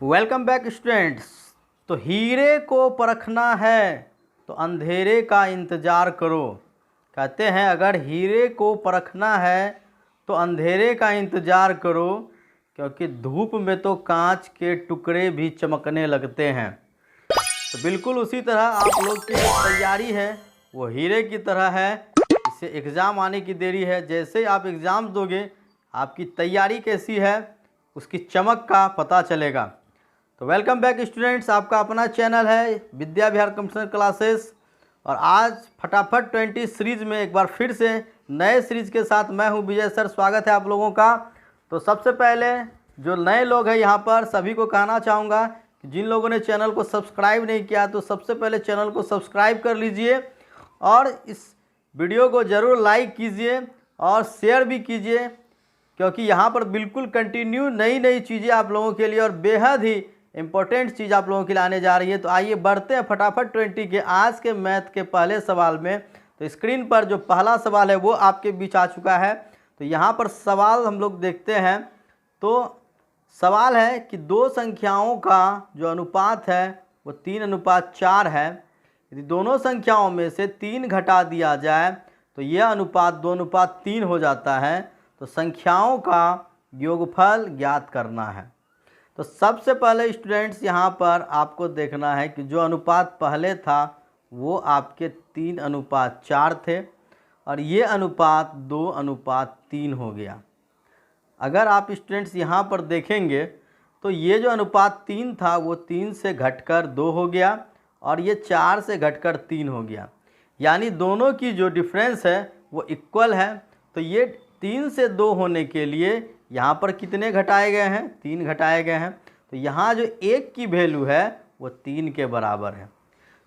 Welcome back students. तो हीरे को परखना है तो अंधेरे का इंतज़ार करो। कहते हैं अगर हीरे को परखना है तो अंधेरे का इंतज़ार करो, क्योंकि धूप में तो कांच के टुकड़े भी चमकने लगते हैं। तो बिल्कुल उसी तरह आप लोग की जो तैयारी है वो हीरे की तरह है। इससे एग्ज़ाम आने की देरी है। जैसे आप एग्ज़ाम दोगे आपकी तैयारी कैसी है उसकी चमक का पता चलेगा। तो वेलकम बैक स्टूडेंट्स, आपका अपना चैनल है विद्या विहार कंप्यूटर क्लासेस। और आज फटाफट 20 सीरीज़ में एक बार फिर से नए सीरीज़ के साथ मैं हूं विजय सर। स्वागत है आप लोगों का। तो सबसे पहले जो नए लोग हैं यहाँ पर सभी को कहना चाहूँगा कि जिन लोगों ने चैनल को सब्सक्राइब नहीं किया तो सबसे पहले चैनल को सब्सक्राइब कर लीजिए और इस वीडियो को ज़रूर लाइक कीजिए और शेयर भी कीजिए, क्योंकि यहाँ पर बिल्कुल कंटिन्यू नई नई चीज़ें आप लोगों के लिए और बेहद ही इम्पोर्टेंट चीज़ आप लोगों के लिए आने जा रही है। तो आइए बढ़ते हैं फटाफट 20 के आज के मैथ के पहले सवाल में। तो स्क्रीन पर जो पहला सवाल है वो आपके बीच आ चुका है। तो यहाँ पर सवाल हम लोग देखते हैं। तो सवाल है कि दो संख्याओं का जो अनुपात है वो 3:4 है। यदि दोनों संख्याओं में से 3 घटा दिया जाए तो यह अनुपात 2:3 हो जाता है। तो संख्याओं का योगफल ज्ञात करना है। तो सबसे पहले स्टूडेंट्स यहाँ पर आपको देखना है कि जो अनुपात पहले था वो आपके 3:4 थे और ये अनुपात 2:3 हो गया। अगर आप स्टूडेंट्स यहाँ पर देखेंगे तो ये जो अनुपात 3 था वो 3 से घटकर 2 हो गया और ये 4 से घटकर 3 हो गया। यानी दोनों की जो डिफरेंस है वो इक्वल है। तो ये 3 से 2 होने के लिए यहाँ पर कितने घटाए गए हैं? 3 घटाए गए हैं। तो यहाँ जो 1 की वैल्यू है वो 3 के बराबर है।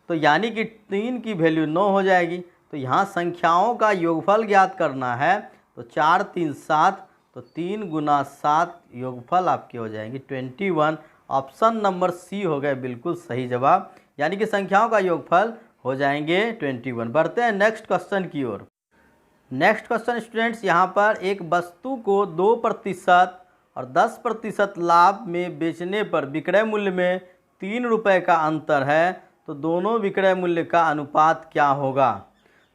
तो यानी कि 3 की वैल्यू 9 हो जाएगी। तो यहाँ संख्याओं का योगफल ज्ञात करना है। तो 4 3 7, तो 3 × 7 योगफल आपके हो जाएंगे 21। ऑप्शन नंबर सी हो गए बिल्कुल सही जवाब, यानी कि संख्याओं का योगफल हो जाएंगे 21। बढ़ते हैं नेक्स्ट क्वेश्चन की ओर। नेक्स्ट क्वेश्चन स्टूडेंट्स, यहाँ पर एक वस्तु को 2% और 10% लाभ में बेचने पर विक्रय मूल्य में 3 रुपये का अंतर है। तो दोनों विक्रय मूल्य का अनुपात क्या होगा?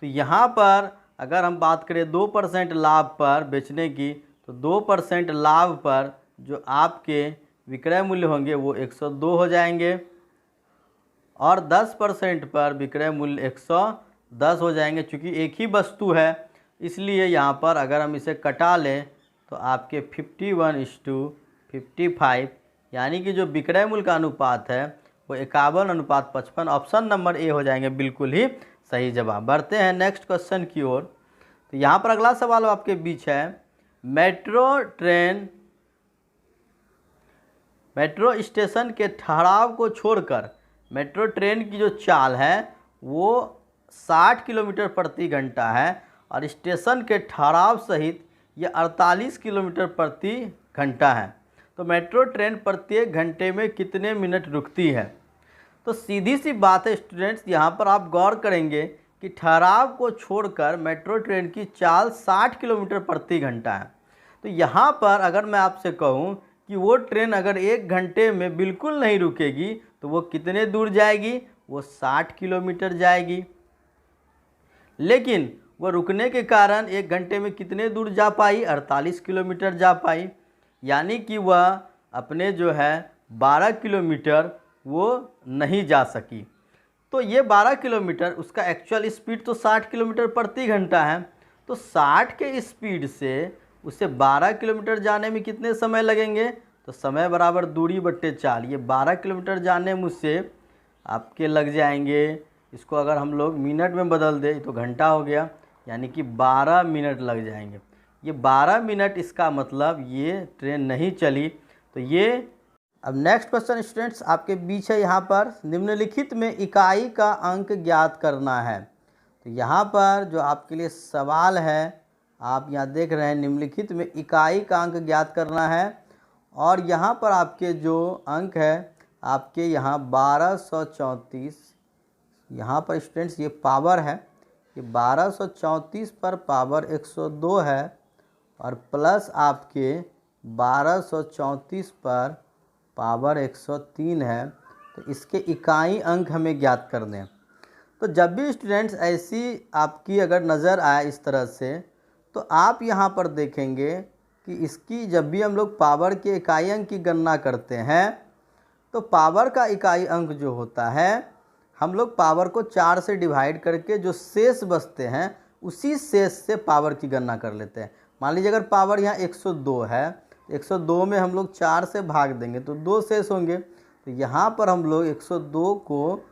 तो यहाँ पर अगर हम बात करें 2% लाभ पर बेचने की, तो 2% लाभ पर जो आपके विक्रय मूल्य होंगे वो 102 हो जाएंगे और 10% पर विक्रय मूल्य 110 हो जाएंगे। चूँकि एक ही वस्तु है इसलिए यहाँ पर अगर हम इसे कटा लें तो आपके 51:55, यानी कि जो विक्रय मूल्य का अनुपात है वो 51:55। ऑप्शन नंबर ए हो जाएंगे बिल्कुल ही सही जवाब। बढ़ते हैं नेक्स्ट क्वेश्चन की ओर। तो यहाँ पर अगला सवाल आपके बीच है, मेट्रो स्टेशन के ठहराव को छोड़कर मेट्रो ट्रेन की जो चाल है वो 60 किलोमीटर प्रति घंटा है और स्टेशन के ठहराव सहित ये 48 किलोमीटर प्रति घंटा है। तो मेट्रो ट्रेन प्रत्येक घंटे में कितने मिनट रुकती है? तो सीधी सी बात है स्टूडेंट्स, यहाँ पर आप गौर करेंगे कि ठहराव को छोड़कर मेट्रो ट्रेन की चाल 60 किलोमीटर प्रति घंटा है। तो यहाँ पर अगर मैं आपसे कहूँ कि वो ट्रेन अगर 1 घंटे में बिल्कुल नहीं रुकेगी तो वो कितने दूर जाएगी? वो 60 किलोमीटर जाएगी। लेकिन वो रुकने के कारण 1 घंटे में कितने दूर जा पाई? 48 किलोमीटर जा पाई। यानी कि वह अपने जो है 12 किलोमीटर वो नहीं जा सकी। तो ये 12 किलोमीटर उसका एक्चुअल स्पीड तो 60 किलोमीटर प्रति घंटा है। तो 60 के स्पीड से उसे 12 किलोमीटर जाने में कितने समय लगेंगे? तो समय बराबर दूरी बट्टे 4। ये 12 किलोमीटर जाने में उससे आपके लग जाएंगे, इसको अगर हम लोग मिनट में बदल दें तो घंटा हो गया, यानी कि 12 मिनट लग जाएंगे। ये 12 मिनट इसका मतलब ये ट्रेन नहीं चली। तो ये अब नेक्स्ट क्वेश्चन स्टूडेंट्स आपके बीच है, यहाँ पर निम्नलिखित में इकाई का अंक ज्ञात करना है। तो यहाँ पर जो आपके लिए सवाल है आप यहाँ देख रहे हैं, निम्नलिखित में इकाई का अंक ज्ञात करना है और यहाँ पर आपके जो अंक है आपके यहाँ 1234, यहाँ पर स्टूडेंट्स ये पावर है, ये 1234 पर पावर 102 है और प्लस आपके 1234 पर पावर 103 है तो इसके इकाई अंक हमें ज्ञात कर दें। तो जब भी स्टूडेंट्स ऐसी आपकी अगर नज़र आए इस तरह से, तो आप यहाँ पर देखेंगे कि इसकी जब भी हम लोग पावर के इकाई अंक की गणना करते हैं तो पावर का इकाई अंक जो होता है हम लोग पावर को 4 से डिवाइड करके जो शेष बचते हैं उसी शेष से पावर की गणना कर लेते हैं। मान लीजिए अगर पावर यहाँ 102 है, 102 में हम लोग 4 से भाग देंगे तो 2 शेष होंगे। तो यहाँ पर हम लोग 102 को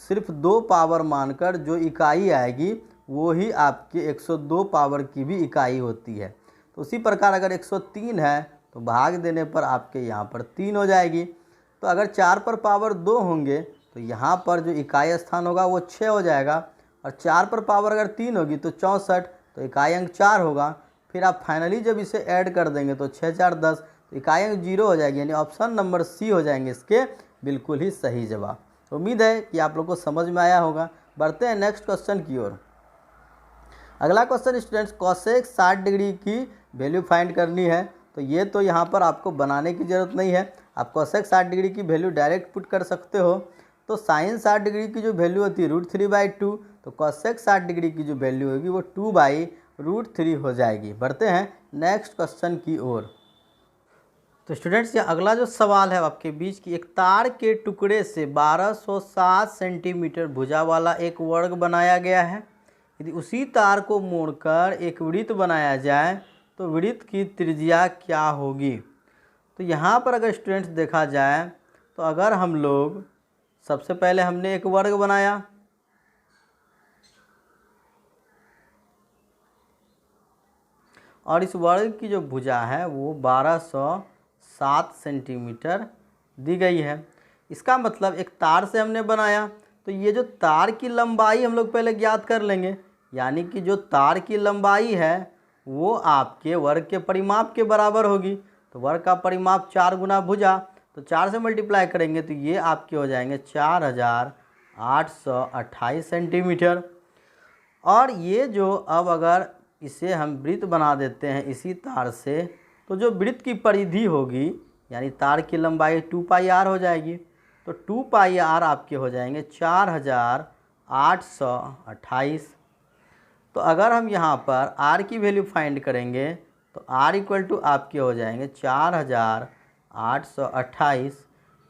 सिर्फ 2 पावर मानकर जो इकाई आएगी वो ही आपके 102 पावर की भी इकाई होती है। तो उसी प्रकार अगर 103 है तो भाग देने पर आपके यहाँ पर 3 हो जाएगी। तो अगर 4 पर पावर 2 होंगे तो यहाँ पर जो इकाई स्थान होगा वो 6 हो जाएगा, और 4 पर पावर अगर 3 होगी तो 64, तो इकाई अंक 4 होगा। फिर आप फाइनली जब इसे ऐड कर देंगे तो 6 4 10, तो इकाई अंक 0 हो जाएगी, यानी ऑप्शन नंबर सी हो जाएंगे इसके बिल्कुल ही सही जवाब। उम्मीद है कि आप लोग को समझ में आया होगा। बढ़ते हैं नेक्स्ट क्वेश्चन की ओर। अगला क्वेश्चन स्टूडेंट्स, कोसेक 60 डिग्री की वैल्यू फाइंड करनी है। तो ये तो यहाँ पर आपको बनाने की ज़रूरत नहीं है, आप कोसेक 60 डिग्री की वैल्यू डायरेक्ट पुट कर सकते हो। तो साइन 60 डिग्री की जो वैल्यू होती है √3/2, तो कोसेक 60 डिग्री की जो वैल्यू होगी वो 2/√3 हो जाएगी। बढ़ते हैं नेक्स्ट क्वेश्चन की ओर। तो स्टूडेंट्स ये अगला जो सवाल है आपके बीच की, एक तार के टुकड़े से 1207 सेंटीमीटर भुजा वाला एक वर्ग बनाया गया है। यदि उसी तार को मोड़कर एक वृत्त बनाया जाए तो वृत्त की त्रिज्या क्या होगी। तो यहाँ पर अगर स्टूडेंट्स देखा जाए तो अगर हम लोग सबसे पहले हमने एक वर्ग बनाया, और इस वर्ग की जो भुजा है वो 1207 सेंटीमीटर दी गई है। इसका मतलब एक तार से हमने बनाया तो ये जो तार की लंबाई हम लोग पहले ज्ञात कर लेंगे, यानी कि जो तार की लंबाई है वो आपके वर्ग के परिमाप के बराबर होगी। तो वर्ग का परिमाप 4 गुना भुजा, तो 4 से मल्टीप्लाई करेंगे तो ये आपके हो जाएंगे 4828 सेंटीमीटर। और ये जो अब अगर इसे हम वृत्त बना देते हैं इसी तार से, तो जो वृत्त की परिधि होगी यानी तार की लंबाई 2πr हो जाएगी। तो 2πr आपके हो जाएंगे 4828। तो अगर हम यहाँ पर r की वैल्यू फाइंड करेंगे तो r इक्वल टू आपके हो जाएंगे 4828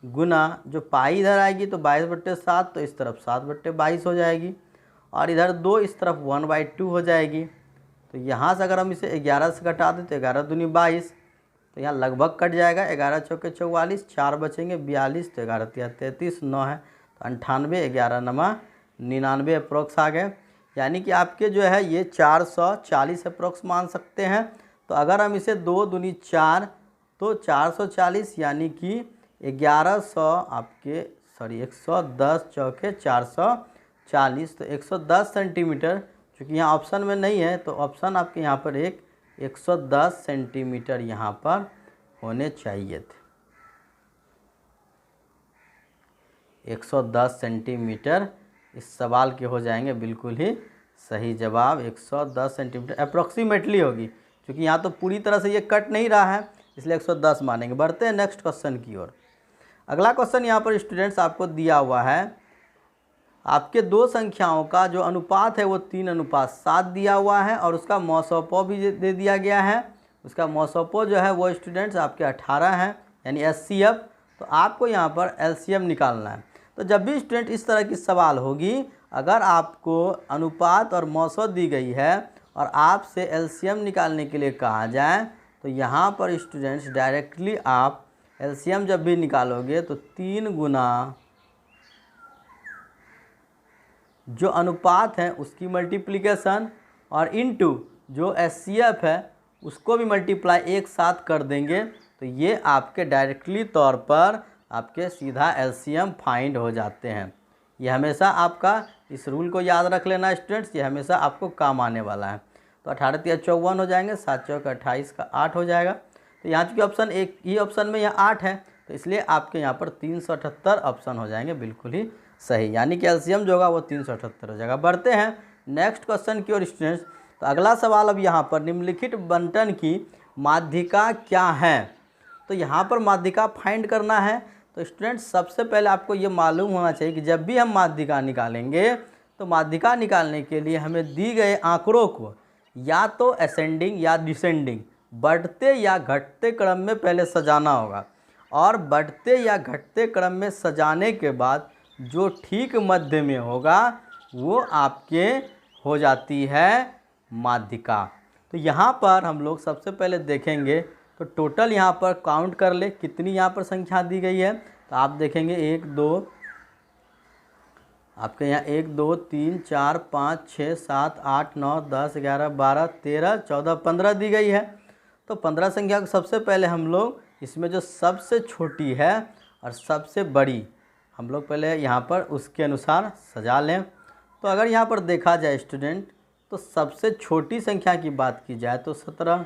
गुना जो पाई इधर आएगी तो 22/7, तो इस तरफ 7/22 हो जाएगी, और इधर 2 इस तरफ 1/2 हो जाएगी। तो यहाँ से अगर हम इसे 11 से घटा दें तो 11 दूनी 22, तो यहाँ लगभग कट जाएगा। 11 चौके 44, 4 बचेंगे 42, तो 11 तिया 33, 9 है तो 98, 11 नमा 99 अप्रोक्स आ गए। यानी कि आपके जो है ये 440 अप्रोक्स मान सकते हैं। तो अगर हम इसे 2 दूनी 4 तो 440, यानी कि 1100 आपके 110 चौके 440, तो 110 सेंटीमीटर। चूँकि यहाँ ऑप्शन में नहीं है तो ऑप्शन आपके यहाँ पर 110 सेंटीमीटर यहाँ पर होने चाहिए थे। 110 सेंटीमीटर इस सवाल के हो जाएंगे बिल्कुल ही सही जवाब। 110 सेंटीमीटर अप्रॉक्सीमेटली होगी, क्योंकि यहाँ तो पूरी तरह से ये कट नहीं रहा है, इसलिए 110 मानेंगे। बढ़ते हैं नेक्स्ट क्वेश्चन की ओर। अगला क्वेश्चन यहाँ पर स्टूडेंट्स आपको दिया हुआ है, आपके दो संख्याओं का जो अनुपात है वो 3:7 दिया हुआ है, और उसका मौसोपो भी दे दिया गया है। उसका मौसोपो जो है वो स्टूडेंट्स आपके 18 है, यानी HCF। तो आपको यहाँ पर LCM निकालना है। तो जब भी स्टूडेंट इस तरह की सवाल होगी, अगर आपको अनुपात और मौसो दी गई है और आपसे LCM निकालने के लिए कहा जाए, तो यहाँ पर स्टूडेंट्स डायरेक्टली आप LCM जब भी निकालोगे तो 3 गुना जो अनुपात है उसकी मल्टीप्लिकेशन और इनटू जो HCF है उसको भी मल्टीप्लाई एक साथ कर देंगे। तो ये आपके डायरेक्टली तौर पर आपके सीधा LCM फाइंड हो जाते हैं। ये हमेशा आपका इस रूल को याद रख लेना स्टूडेंट्स, ये हमेशा आपको काम आने वाला है। तो 18 × 54 हो जाएंगे, 7 × 28 का 8 हो जाएगा। तो यहाँ चूँकि ऑप्शन एक ही ऑप्शन में यहाँ 8 है, तो इसलिए आपके यहाँ पर 378 ऑप्शन हो जाएंगे बिल्कुल ही सही, यानी कि LCM जो होगा वो 378 हो जाएगा। बढ़ते हैं नेक्स्ट क्वेश्चन की ओर स्टूडेंट्स। तो अगला सवाल अब यहाँ पर निम्नलिखित बंटन की माध्यिका क्या है। तो यहाँ पर माध्यिका फाइंड करना है। तो स्टूडेंट सबसे पहले आपको ये मालूम होना चाहिए कि जब भी हम माध्यिका निकालेंगे तो माध्यिका निकालने के लिए हमें दी गए आंकड़ों को या तो असेंडिंग या डिसेंडिंग, बढ़ते या घटते क्रम में पहले सजाना होगा, और बढ़ते या घटते क्रम में सजाने के बाद जो ठीक मध्य में होगा वो आपके हो जाती है माध्यिका। तो यहाँ पर हम लोग सबसे पहले देखेंगे तो टोटल यहाँ पर काउंट कर ले कितनी यहाँ पर संख्या दी गई है। तो आप देखेंगे 1 2 आपके यहाँ 1 2 3 4 5 6 7 8 9 10 11 12 13 14 15 दी गई है। तो 15 संख्या को सबसे पहले हम लोग इसमें जो सबसे छोटी है और सबसे बड़ी हम लोग पहले यहाँ पर उसके अनुसार सजा लें। तो अगर यहाँ पर देखा जाए स्टूडेंट तो सबसे छोटी संख्या की बात की जाए तो 17।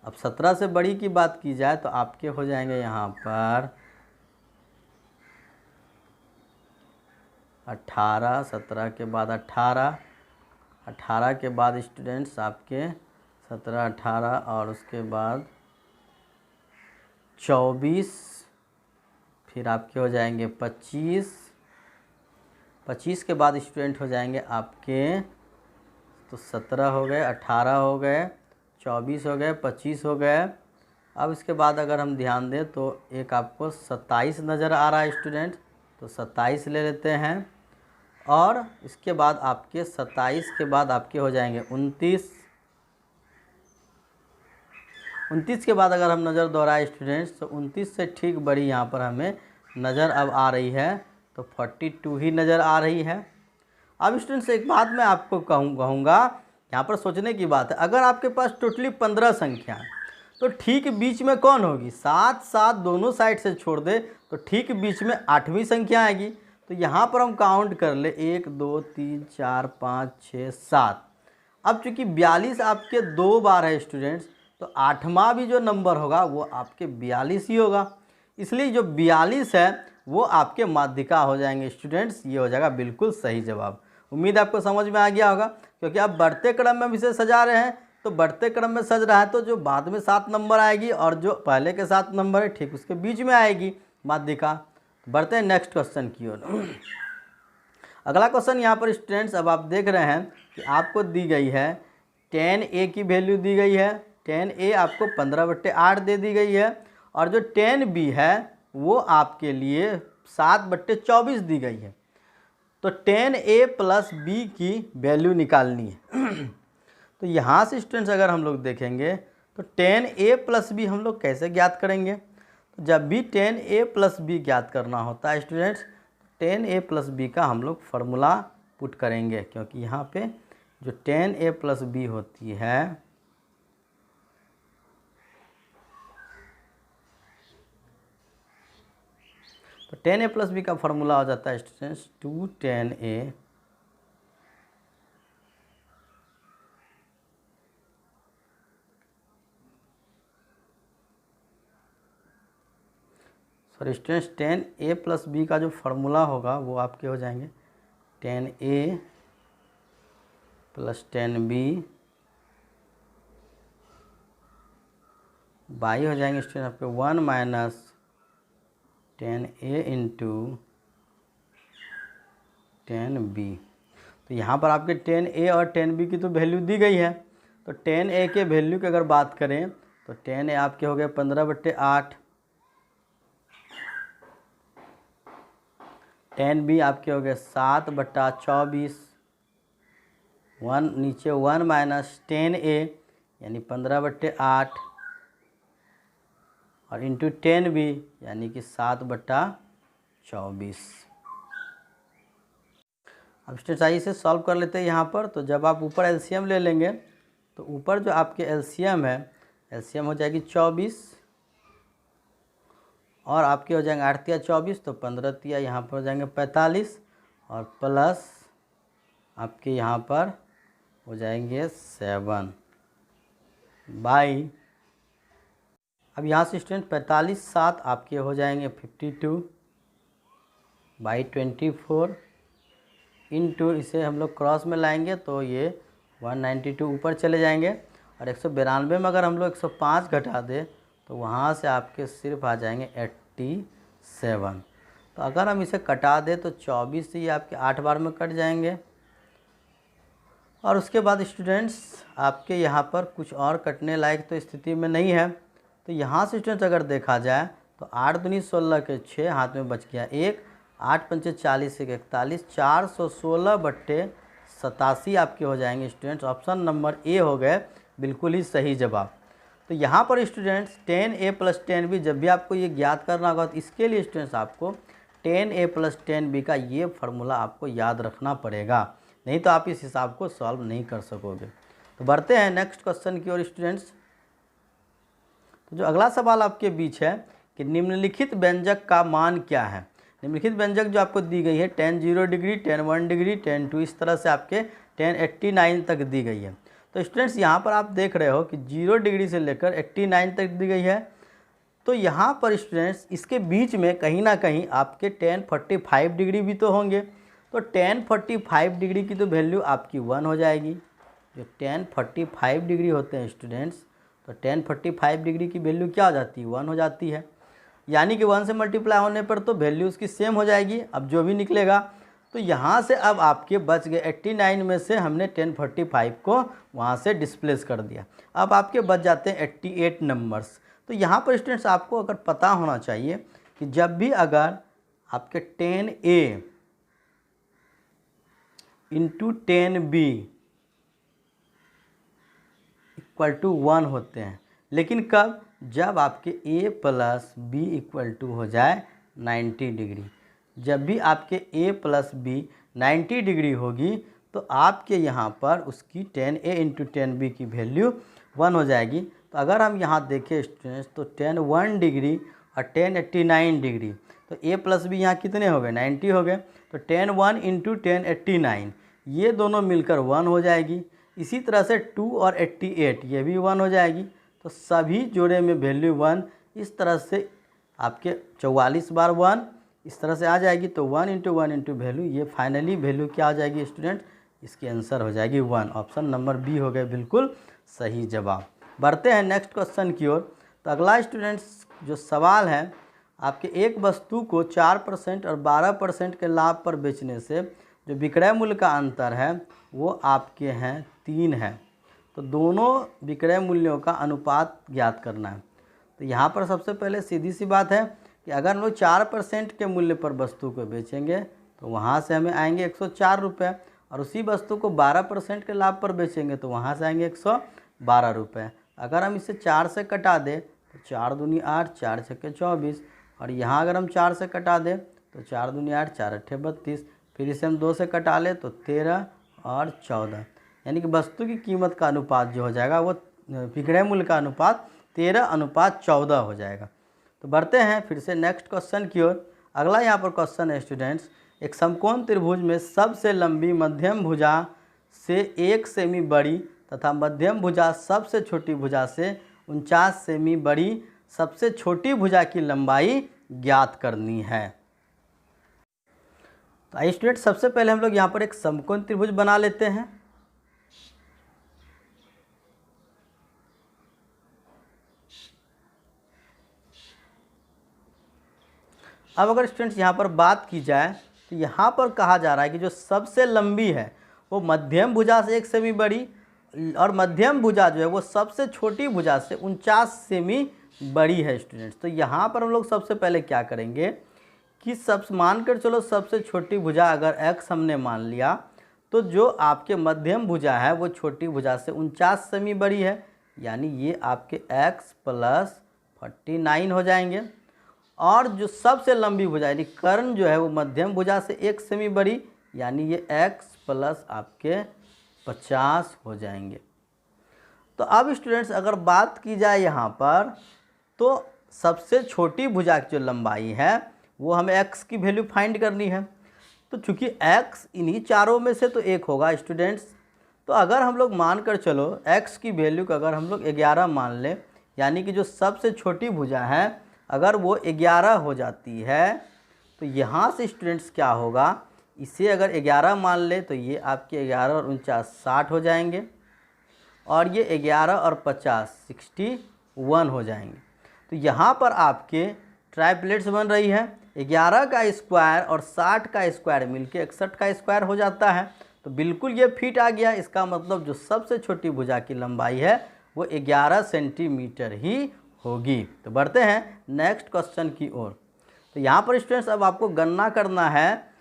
अब 17 से बड़ी की बात की जाए तो आपके हो जाएंगे यहाँ पर 18, 17 के बाद 18, 18 के बाद स्टूडेंट्स आपके 17 18 और उसके बाद 24, फिर आपके हो जाएंगे 25, 25 के बाद स्टूडेंट हो जाएंगे आपके तो 17 हो गए, 18 हो गए, 24 हो गए, 25 हो गए। अब इसके बाद अगर हम ध्यान दें तो एक आपको 27 नज़र आ रहा है स्टूडेंट, तो 27 ले लेते हैं। और इसके बाद आपके 27 के बाद आपके हो जाएंगे 29, 29 के बाद अगर हम नज़र दोहराए स्टूडेंट्स तो 29 से ठीक बड़ी यहाँ पर हमें नज़र अब आ रही है तो 42 ही नज़र आ रही है। अब स्टूडेंट्स एक बात मैं आपको कहूँगा यहाँ पर सोचने की बात है, अगर आपके पास टोटली 15 संख्या है तो ठीक बीच में कौन होगी, 7 7 दोनों साइड से छोड़ दे तो ठीक बीच में 8वीं संख्या आएगी। तो यहाँ पर हम काउंट कर ले 1 2 3 4 5 6 7। अब चूँकि 42 आपके 2 बार है स्टूडेंट्स तो 8वां भी जो नंबर होगा वो आपके 42 ही होगा, इसलिए जो 42 है वो आपके माध्यिका हो जाएंगे स्टूडेंट्स। ये हो जाएगा बिल्कुल सही जवाब। उम्मीद आपको समझ में आ गया होगा, क्योंकि आप बढ़ते क्रम में इसे सजा रहे हैं तो बढ़ते क्रम में सज रहा है तो जो बाद में 7 नंबर आएगी और जो पहले के 7 नंबर है ठीक उसके बीच में आएगी माध्यिका। बढ़ते हैं नेक्स्ट क्वेश्चन की ओर। अगला क्वेश्चन यहाँ पर स्टूडेंट्स अब आप देख रहे हैं कि आपको दी गई है 10a की वैल्यू दी गई है, 10a आपको 15/8 दे दी गई है, और जो 10b है वो आपके लिए 7/24 दी गई है। तो 10a प्लस b की वैल्यू निकालनी है। तो यहाँ से स्टूडेंट्स अगर हम लोग देखेंगे तो 10a प्लस b हम लोग कैसे ज्ञात करेंगे। तो जब भी 10a प्लस b ज्ञात करना होता है स्टूडेंट्स 10a प्लस b का हम लोग फार्मूला पुट करेंगे, क्योंकि यहाँ पे जो 10a प्लस b होती है तो 10a प्लस b का फार्मूला हो जाता है students 210a sorry students 10a plus b का जो फार्मूला होगा वो आपके हो जाएंगे 10a प्लस 10b बाई हो जाएंगे स्टूडेंट आपके 1 माइनस 10a इंटू 10b। तो यहाँ पर आपके 10a और 10b की तो वैल्यू दी गई है। तो 10a के वैल्यू की अगर बात करें तो 10a आपके हो गए 15/8, 10b आपके हो गए 7/24, 1 नीचे 1 माइनस 10a यानी 15/8 और इंटू 10b यानी कि 7/24। अब स्टेट आइए इसे सॉल्व कर लेते हैं यहाँ पर। तो जब आप ऊपर एलसीएम ले लेंगे तो ऊपर जो आपके एलसीएम है एलसीएम हो जाएगी 24 और आपके हो जाएंगे 8 तिया 24 तो 15 तिया यहाँ पर हो जाएंगे 45 और प्लस आपके यहाँ पर हो जाएंगे 7 बाई। अब यहाँ से स्टूडेंट 45 7 आपके हो जाएंगे 52 बाई 24 इंटू इसे हम लोग क्रॉस में लाएंगे तो ये 192 ऊपर चले जाएंगे और 192 में अगर हम लोग 105 घटा दें तो वहाँ से आपके सिर्फ आ जाएंगे 87। तो अगर हम इसे कटा दें तो 24 से ये आपके 8 बार में कट जाएंगे। और उसके बाद स्टूडेंट्स आपके यहाँ पर कुछ और कटने लायक तो स्थिति में नहीं है। तो यहाँ से स्टूडेंट्स अगर देखा जाए तो 8 दूनी 16 के 6 हाथ में बच गया 1, 8 पंचे 40 से 41, 416/87 आपके हो जाएंगे स्टूडेंट्स। ऑप्शन नंबर ए हो गए बिल्कुल ही सही जवाब। तो यहाँ पर स्टूडेंट्स 10A + 10B जब भी आपको ये ज्ञात करना होगा तो इसके लिए स्टूडेंट्स आपको 10A + 10B का ये फार्मूला आपको याद रखना पड़ेगा, नहीं तो आप इस हिसाब को सॉल्व नहीं कर सकोगे। तो बढ़ते हैं नेक्स्ट क्वेश्चन की ओर स्टूडेंट्स। तो जो अगला सवाल आपके बीच है कि निम्नलिखित व्यंजक का मान क्या है। निम्नलिखित व्यंजक जो आपको दी गई है 10 0 डिग्री, 10 1 डिग्री, 10 2 इस तरह से आपके 10 89 तक दी गई है। तो स्टूडेंट्स यहाँ पर आप देख रहे हो कि 0 डिग्री से लेकर 89 तक दी गई है। तो यहाँ पर स्टूडेंट्स इसके बीच में कहीं ना कहीं आपके 10 45 डिग्री भी तो होंगे। तो 10 45 डिग्री की तो वैल्यू आपकी 1 हो जाएगी। जो 10 45 डिग्री होते हैं स्टूडेंट्स, तो 10 45 डिग्री की वैल्यू क्या हो जाती है, 1 हो जाती है। यानी कि 1 से मल्टीप्लाई होने पर तो वैल्यू उसकी सेम हो जाएगी। अब जो भी निकलेगा, तो यहाँ से अब आपके बच गए 89 में से हमने 10 45 को वहाँ से डिस्प्लेस कर दिया। अब आपके बच जाते हैं 88 नंबर्स। तो यहाँ पर स्टूडेंट्स आपको अगर पता होना चाहिए कि जब भी अगर आपके 10A × 10B = 1 होते हैं, लेकिन कब, जब आपके A + B = हो जाए 90 डिग्री। जब भी आपके A + B 90 डिग्री होगी तो आपके यहाँ पर उसकी 10A × 10B की वैल्यू 1 हो जाएगी। तो अगर हम यहाँ देखें स्टूडेंट्स तो 10 1 डिग्री और 10 89 डिग्री, तो A + B यहाँ कितने हो गए, 90 हो गए। तो 10 1 × 10 89 ये दोनों मिलकर 1 हो जाएगी। इसी तरह से 2 और 88 ये भी 1 हो जाएगी। तो सभी जोड़े में वैल्यू 1, इस तरह से आपके 44 बार 1 इस तरह से आ जाएगी। तो 1 × 1 × वैल्यू, ये फाइनली वैल्यू क्या हो जाएगी स्टूडेंट, इसकी आंसर हो जाएगी 1। ऑप्शन नंबर बी हो गए बिल्कुल सही जवाब। बढ़ते हैं नेक्स्ट क्वेश्चन की ओर। तो अगला स्टूडेंट्स जो सवाल है, आपके एक वस्तु को 4% और 12% के लाभ पर बेचने से जो विक्रय मूल्य का अंतर है वो आपके हैं 3 है। तो दोनों विक्रय मूल्यों का अनुपात ज्ञात करना है। तो यहाँ पर सबसे पहले सीधी सी बात है कि अगर हम लोग 4% के मूल्य पर वस्तु को बेचेंगे तो वहाँ से हमें आएंगे 104 रुपये, और उसी वस्तु को 12% के लाभ पर बेचेंगे तो वहाँ से आएंगे 112 रुपये। अगर हम इसे 4 से कटा दें तो 4 दूनी 8, 4 छक्के 24, और यहाँ अगर हम 4 से कटा दें तो 4 दूनी 8, 4 अट्ठे 32, फिर इसे हम 2 से कटा लें तो 13 और 14, यानी कि वस्तु की कीमत का अनुपात जो हो जाएगा वो विक्रय मूल्य का अनुपात 13:14 हो जाएगा। तो बढ़ते हैं फिर से नेक्स्ट क्वेश्चन की ओर। अगला यहाँ पर क्वेश्चन है स्टूडेंट्स, एक समकोण त्रिभुज में सबसे लंबी मध्यम भुजा से 1 सेमी बड़ी तथा मध्यम भुजा सबसे छोटी भुजा से 49 सेमी बड़ी सबसे छोटी भुजा की लंबाई ज्ञात करनी है। तो आइए स्टूडेंट, सबसे पहले हम लोग यहाँ पर एक समकोण त्रिभुज बना लेते हैं। अब अगर स्टूडेंट्स यहाँ पर बात की जाए तो यहाँ पर कहा जा रहा है कि जो सबसे लंबी है वो मध्यम भुजा से 1 सेमी बड़ी, और मध्यम भुजा जो है वो सबसे छोटी भुजा से 49 सेमी बड़ी है स्टूडेंट्स। तो यहाँ पर हम लोग सबसे पहले क्या करेंगे कि मानकर चलो सबसे छोटी भुजा अगर x हमने मान लिया, तो जो आपके मध्यम भुजा है वो छोटी भुजा से 49 सेमी बड़ी है, यानी ये आपके x + 49 हो जाएंगे। और जो सबसे लंबी भुजा यानी कर्ण जो है वो मध्यम भुजा से 1 सेमी बड़ी, यानी ये x + आपके 50 हो जाएंगे। तो अब स्टूडेंट्स अगर बात की जाए यहाँ पर, तो सबसे छोटी भुजा की जो लंबाई है वो हमें x की वैल्यू फाइंड करनी है। तो चूँकि x इन्हीं चारों में से तो एक होगा स्टूडेंट्स, तो अगर हम लोग मान कर चलो x की वैल्यू को अगर हम लोग 11 मान लें, यानी कि जो सबसे छोटी भुजा है अगर वो 11 हो जाती है, तो यहाँ से स्टूडेंट्स क्या होगा, इसे अगर 11 मान ले तो ये आपके 11 और 49 60 हो जाएंगे, और ये 11 और 50 61 हो जाएंगे। तो यहाँ पर आपके ट्राइप्लेट्स बन रही है। 11 का स्क्वायर और 60 का स्क्वायर मिलके 61 का स्क्वायर हो जाता है। तो बिल्कुल ये फिट आ गया। इसका मतलब जो सबसे छोटी भुजा की लंबाई है वो 11 सेंटीमीटर ही होगी। तो बढ़ते हैं नेक्स्ट क्वेश्चन की ओर। तो यहाँ पर स्टूडेंट्स अब आपको गणना करना है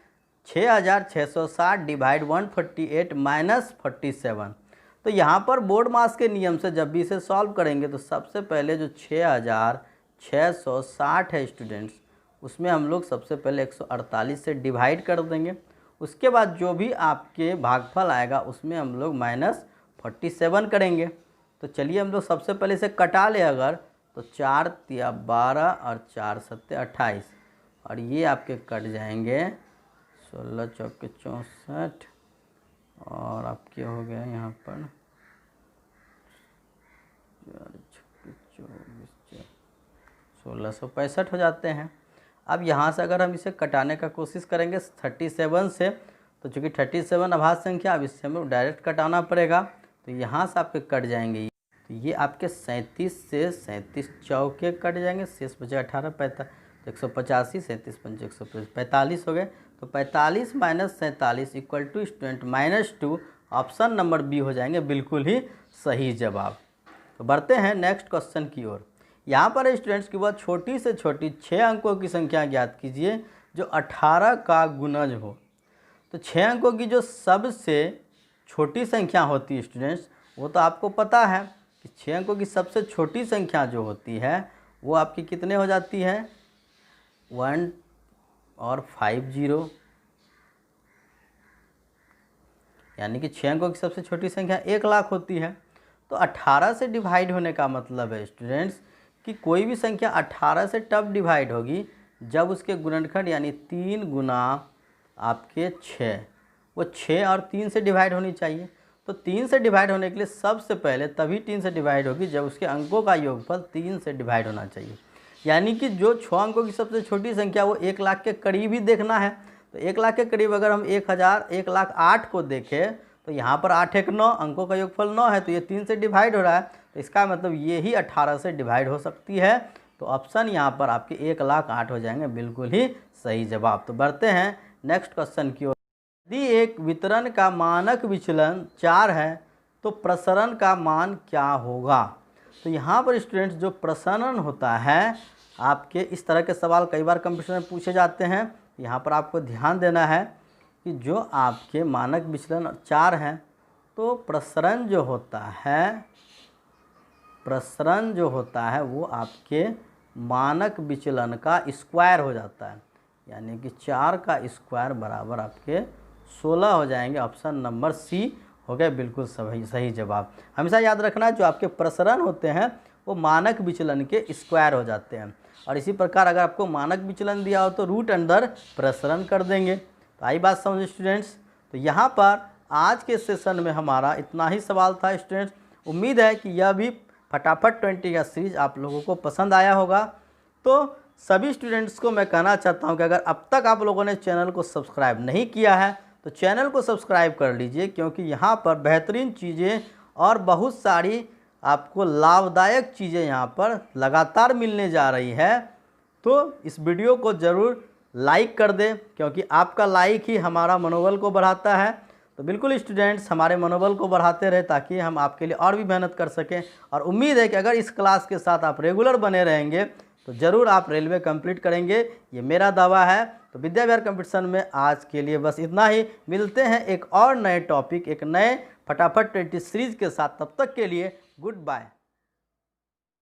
6660 डिवाइड 148 माइनस 47। तो यहाँ पर बोर्ड मास के नियम से जब भी इसे सॉल्व करेंगे तो सबसे पहले जो 6660 है स्टूडेंट्स, उसमें हम लोग सबसे पहले 148 से डिवाइड कर देंगे। उसके बाद जो भी आपके भागफल आएगा उसमें हम लोग माइनस 47 करेंगे। तो चलिए हम लोग सबसे पहले इसे कटा ले अगर, तो 4 तिया 12 और 4 सत्ते 28, और ये आपके कट जाएंगे 16 चौके 64 और आपके हो गए यहाँ पर 1665 हो जाते हैं। अब यहाँ से अगर हम इसे कटाने का कोशिश करेंगे 37 से, तो चूँकि 37 अभाज्य संख्या, अब इससे हमें डायरेक्ट कटाना पड़ेगा। तो यहाँ से आपके कट जाएंगे, तो ये आपके 37 से 37 चौके कट जाएंगे, शेष बचे 18 पैंतालीस, तो 185 37 पंच 145 हो गए। तो 45 minus 47 equal to student -2, option number B हो जाएंगे बिल्कुल ही सही जवाब। तो बढ़ते हैं नेक्स्ट क्वेश्चन की ओर। यहाँ पर स्टूडेंट्स की बहुत छोटी से छोटी 6 अंकों की संख्या ज्ञात कीजिए जो 18 का गुणज हो। तो 6 अंकों की जो सबसे छोटी संख्या होती है स्टूडेंट्स, वो तो आपको पता है कि 6 अंकों की सबसे छोटी संख्या जो होती है वो आपकी कितने हो जाती है, 1 और 50, यानी कि 6 अंकों की सबसे छोटी संख्या 1 लाख होती है। तो 18 से डिवाइड होने का मतलब है स्टूडेंट्स कि कोई भी संख्या 18 से तब डिवाइड होगी जब उसके गुणनखंड यानी 3 गुना आपके 6, वो 6 और 3 से डिवाइड होनी चाहिए। तो 3 से डिवाइड होने के लिए सबसे पहले तभी 3 से डिवाइड होगी जब उसके अंकों का योगफल 3 से डिवाइड होना चाहिए। यानी कि जो 6 अंकों की सबसे छोटी संख्या वो 1 लाख के करीब ही देखना है। तो 1 लाख के करीब अगर हम 1,08 को देखें तो यहाँ पर 8 1 9, अंकों का योगफल 9 है, तो ये 3 से डिवाइड हो रहा है। तो इसका मतलब ये ही 18 से डिवाइड हो सकती है। तो ऑप्शन यहाँ पर आपके 1,08 हो जाएंगे बिल्कुल ही सही जवाब। तो बढ़ते हैं नेक्स्ट क्वेश्चन की ओर। यदि एक वितरण का मानक विचलन 4 है तो प्रसरण का मान क्या होगा। तो यहाँ पर स्टूडेंट्स जो प्रसरण होता है, आपके इस तरह के सवाल कई बार कंपटीशन में पूछे जाते हैं। यहाँ पर आपको ध्यान देना है कि जो आपके मानक विचलन 4 हैं तो प्रसरण जो होता है वो आपके मानक विचलन का स्क्वायर हो जाता है, यानी कि 4 का स्क्वायर बराबर आपके 16 हो जाएंगे। ऑप्शन नंबर सी हो गए बिल्कुल सही जवाब। हमेशा याद रखना है जो आपके प्रसरण होते हैं वो मानक विचलन के स्क्वायर हो जाते हैं। और इसी प्रकार अगर आपको मानक विचलन दिया हो तो रूट अंडर प्रसरण कर देंगे। तो आई बात समझ स्टूडेंट्स। तो यहाँ पर आज के सेशन में हमारा इतना ही सवाल था स्टूडेंट्स। उम्मीद है कि यह भी फटाफट 20 का सीरीज आप लोगों को पसंद आया होगा। तो सभी स्टूडेंट्स को मैं कहना चाहता हूँ कि अगर अब तक आप लोगों ने चैनल को सब्सक्राइब नहीं किया है तो चैनल को सब्सक्राइब कर लीजिए, क्योंकि यहाँ पर बेहतरीन चीज़ें और बहुत सारी आपको लाभदायक चीज़ें यहाँ पर लगातार मिलने जा रही है। तो इस वीडियो को ज़रूर लाइक कर दें, क्योंकि आपका लाइक ही हमारा मनोबल को बढ़ाता है। तो बिल्कुल स्टूडेंट्स हमारे मनोबल को बढ़ाते रहे ताकि हम आपके लिए और भी मेहनत कर सकें। और उम्मीद है कि अगर इस क्लास के साथ आप रेगुलर बने रहेंगे तो ज़रूर आप रेलवे कंप्लीट करेंगे, ये मेरा दावा है। तो विद्या विहार कंपटीशन में आज के लिए बस इतना ही। मिलते हैं एक और नए टॉपिक, एक नए फटाफट 20 सीरीज़ के साथ। तब तक के लिए गुड बाय।